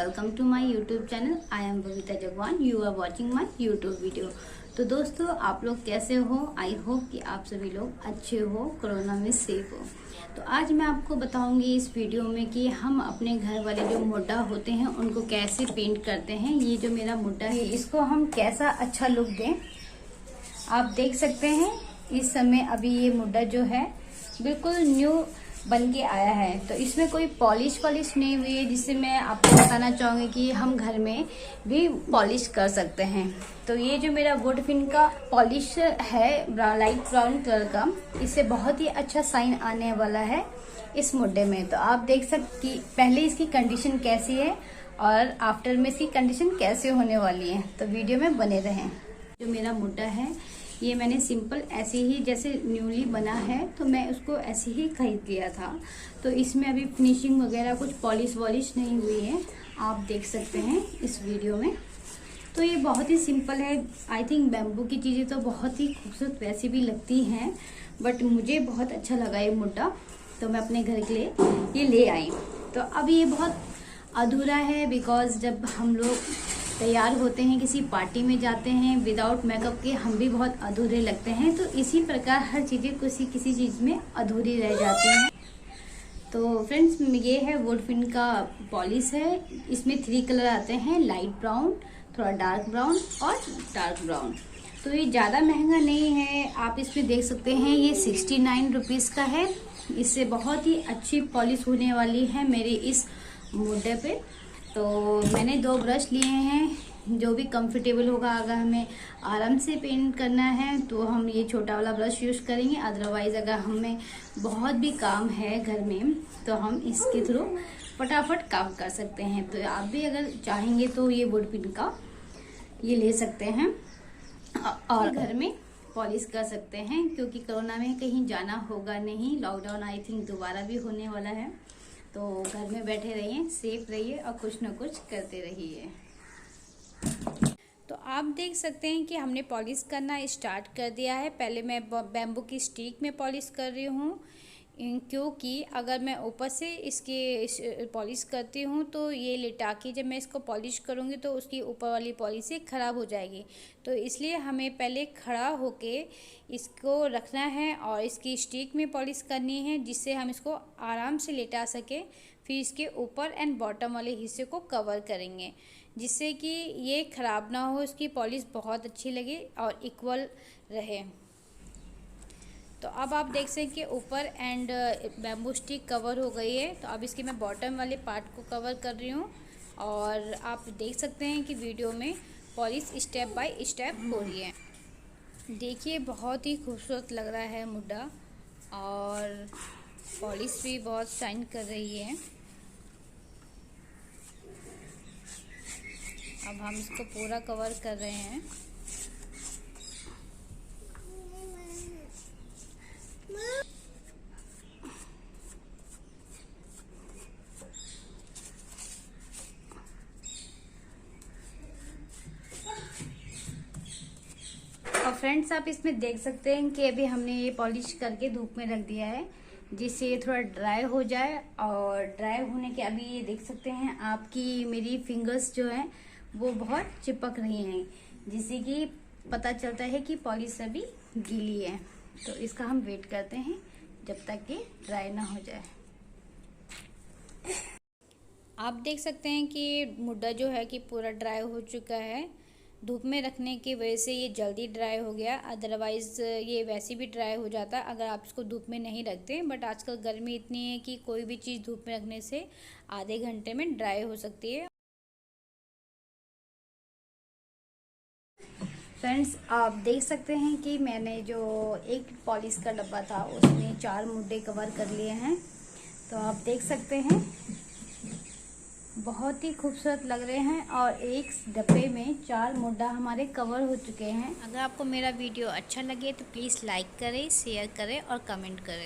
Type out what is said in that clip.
Welcome to my YouTube channel. I am Babita Jagwan. You are watching my YouTube video. तो दोस्तों, आप लोग कैसे हो? आई होप कि आप सभी लोग अच्छे हो, कोरोना में सेफ हो। तो आज मैं आपको बताऊंगी इस वीडियो में कि हम अपने घर वाले जो मुड्डा होते हैं उनको कैसे पेंट करते हैं। ये जो मेरा मुड्डा है इसको हम कैसा अच्छा लुक दें। आप देख सकते हैं इस समय अभी ये मुड्डा जो है बिल्कुल न्यू बन के आया है। तो इसमें कोई पॉलिश नहीं हुई है, जिससे मैं आपको बताना चाहूंगी कि हम घर में भी पॉलिश कर सकते हैं। तो ये जो मेरा वुड पिन का पॉलिश है लाइट ब्राउन कलर का, इससे बहुत ही अच्छा साइन आने वाला है इस मुड्डे में। तो आप देख सकते कि पहले इसकी कंडीशन कैसी है और आफ्टर में इसकी कंडीशन कैसे होने वाली है। तो वीडियो में बने रहें। जो मेरा मुड्डा है ये मैंने सिंपल ऐसे ही जैसे न्यूली बना है तो मैं उसको ऐसे ही खरीद लिया था। तो इसमें अभी फिनिशिंग वगैरह कुछ पॉलिश वॉलिश नहीं हुई है, आप देख सकते हैं इस वीडियो में। तो ये बहुत ही सिंपल है। आई थिंक बैम्बू की चीज़ें तो बहुत ही खूबसूरत वैसे भी लगती हैं, बट मुझे बहुत अच्छा लगा ये मुड्डा, तो मैं अपने घर के लिए ये ले आई। तो अब ये बहुत अधूरा है बिकॉज जब हम लोग तैयार होते हैं, किसी पार्टी में जाते हैं विदाउट मेकअप के, हम भी बहुत अधूरे लगते हैं। तो इसी प्रकार हर चीज़ें किसी चीज़ में अधूरी रह जाती हैं। तो फ्रेंड्स, ये है वुड पिन का पॉलिश है। इसमें 3 कलर आते हैं, लाइट ब्राउन, थोड़ा डार्क ब्राउन और डार्क ब्राउन। तो ये ज़्यादा महंगा नहीं है, आप इसमें देख सकते हैं ये 69 रुपीज़ का है। इससे बहुत ही अच्छी पॉलिश होने वाली है मेरे इस मुड्डे पे। तो मैंने 2 ब्रश लिए हैं, जो भी कंफर्टेबल होगा। अगर हमें आराम से पेंट करना है तो हम ये छोटा वाला ब्रश यूज़ करेंगे, अदरवाइज़ अगर हमें बहुत भी काम है घर में तो हम इसके थ्रू फटाफट काम कर सकते हैं। तो आप भी अगर चाहेंगे तो ये वुड पिन का ये ले सकते हैं और घर में पॉलिश कर सकते हैं, क्योंकि कोरोना में कहीं जाना होगा नहीं। लॉकडाउन आई थिंक दोबारा भी होने वाला है। तो घर में बैठे रहिए, सेफ रहिए और कुछ न कुछ करते रहिए। तो आप देख सकते हैं कि हमने पॉलिश करना स्टार्ट कर दिया है। पहले मैं बैम्बू की स्टिक में पॉलिश कर रही हूँ, क्योंकि अगर मैं ऊपर से इसके पॉलिश करती हूँ तो ये लिटा के जब मैं इसको पॉलिश करूँगी तो उसकी ऊपर वाली पॉलिश ख़राब हो जाएगी। तो इसलिए हमें पहले खड़ा होके इसको रखना है और इसकी स्टिक में पॉलिश करनी है, जिससे हम इसको आराम से लेटा सकें। फिर इसके ऊपर एंड बॉटम वाले हिस्से को कवर करेंगे, जिससे कि ये ख़राब ना हो, इसकी पॉलिश बहुत अच्छी लगे और इक्वल रहे। तो अब आप देख सकते हैं कि ऊपर एंड बैम्बू स्टिक कवर हो गई है। तो अब इसके मैं बॉटम वाले पार्ट को कवर कर रही हूँ और आप देख सकते हैं कि वीडियो में पॉलिश स्टेप बाय स्टेप हो रही है। देखिए बहुत ही खूबसूरत लग रहा है मुड्डा और पॉलिश भी बहुत शाइन कर रही है। अब हम इसको पूरा कवर कर रहे हैं। और फ्रेंड्स, आप इसमें देख सकते हैं कि अभी हमने ये पॉलिश करके धूप में रख दिया है, जिससे ये थोड़ा ड्राई हो जाए। और ड्राई होने के अभी ये देख सकते हैं आपकी मेरी फिंगर्स जो हैं वो बहुत चिपक रही हैं, जिससे कि पता चलता है कि पॉलिश अभी गीली है। तो इसका हम वेट करते हैं जब तक कि ड्राई ना हो जाए। आप देख सकते हैं कि मुड्डा जो है कि पूरा ड्राई हो चुका है। धूप में रखने की वजह से ये जल्दी ड्राई हो गया, अदरवाइज़ ये वैसे भी ड्राई हो जाता अगर आप इसको धूप में नहीं रखते। बट आजकल गर्मी इतनी है कि कोई भी चीज़ धूप में रखने से आधे घंटे में ड्राई हो सकती है। फ्रेंड्स, आप देख सकते हैं कि मैंने जो एक पॉलिश का डब्बा था उसमें 4 मुड्डे कवर कर लिए हैं। तो आप देख सकते हैं बहुत ही खूबसूरत लग रहे हैं और एक डब्बे में 4 मुड्डा हमारे कवर हो चुके हैं। अगर आपको मेरा वीडियो अच्छा लगे तो प्लीज़ लाइक करें, शेयर करें और कमेंट करें।